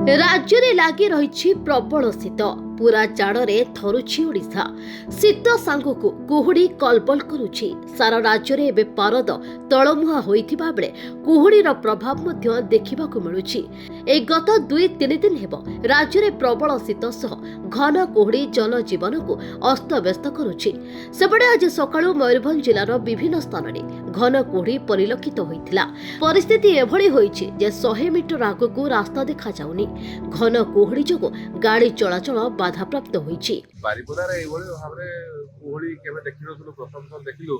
राज्य में लगी रही प्रबल शीत पूरा जाड़े थरुछि ओडिशा। शीत सांगकु कुहुड़ी कलबल करुछि। सारा राज्य में एबे पारद तलमुहा होइथिबा बेले कुहुड़ीर प्रभाव मध्य देखिबाकु मिलुछि। ए गत 2-3 दिन हेब राज्य में प्रबल शीत सह घन कुहुड़ी जनजीवन को अस्तव्यस्त करुछि। सेपटे आज सकाळु मयूरभंज जिलार विभिन्न स्थान में घन कुहुड़ी परिलक्षित होइथिला। परिस्थिति एभଳି होइछि जे 100 मीटर आगकु रास्ता देखा जाउनी। घन कुहुड़ी जोगु गाड़ी चलाचल बाधाप्राप्त होइछि। बारिपदार एभଳି भाबरे कुहुड़ी केबे देखिनथुलु, प्रथम थर देखिलु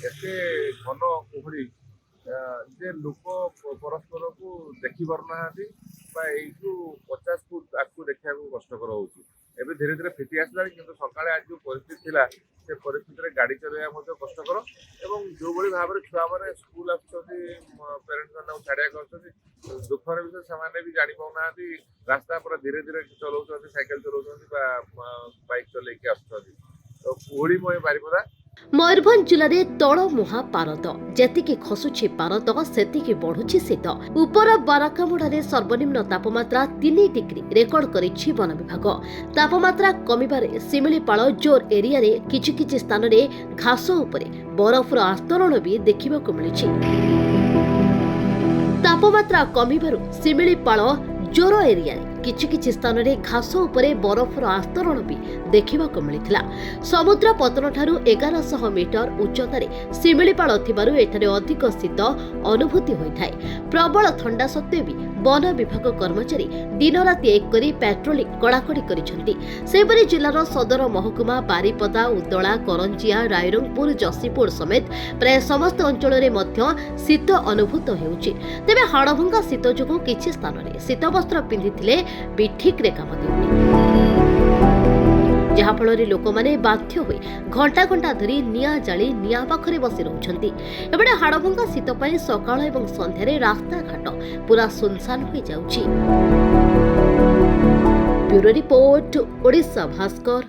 एते घन कुहुड़ी जे लोक परस्पर को देखि पारनाहांती बा एइठु 50 फुट आकु देखिया को कष्टकर होउछि। एबे धीरे धीरे फिटी आसलानी, किंतु सकाळे आज जो परिस्थिति थिला से परिस्थिति रे गाड़ी चलाइबा मध्ये कष्टकर एवं जो भଳି भाबरे छुआ माने स्कूल आछथि, पेरेंट्स माने छाडिया करछथि, दुखर विषय समाने भी जानि पाउनाहांती। रास्ता पर धीरे धीरे चलाउछथि, साइकिल चलाउछथि बा बाइक चलेके आछथि। तो कुहुड़ीमय बारिपदा। मयूरभंज जिले में तलमुहा पारद जेतिकी खसुछि पारद सेतिकी बढ़ुछि शीत। उपर बाराकामुड़ारे सर्वनिम्न तापमात्रा 3 डिग्री रेकर्ड करिछि वन विभाग। तापमात्रा कमिबारे सिमिलीपाल जोर एरिया रे किछि किछि स्थान रे घास उपरे बरफर आस्तरण भी देखिबाकु मिलिछि। तापमात्रा कमिबारु सिमिलीपाल जोर एरिया रे किछि किछि स्थान रे घास उपरे बरफर आस्तरण भी देखिबाकु मिलिथिला। समुद्र पतन ठारू 1100 मीटर उच्चतारे सिमिलीपाल थिबारु एठारे अधिक शीत अनुभूति होइथाय। प्रबल ठंडा सत्वे भी वन विभाग कर्मचारी दिन राति एक करी पेट्रोलिंग कड़ाकड़ी करिसेंती। सेपरि जिल्लार सदर महकुमा बारिपदा, उदला, करंजिया, रायरंगपुर, जसीपुर समेत प्राय समस्त अंचल रे मध्य शीत अनुभूत हेउछि। तेबे हाड़भंगा शीत जोगु किछि स्थान रे शीत वस्त्र पिंधिथिले भी ठीक रे काम देउनी, जहा फल लोक मैंने बाध्य हुई घंटा घंटा धरी निया जाली निया पाखरे बसी रहउछंती। एबडे हाड़भंगा शीत पई सकाळ एवं संध्यारे रास्ता घाट पूरा सुनसान हो जाउछि। Bureau report, Odisha Bhaskar.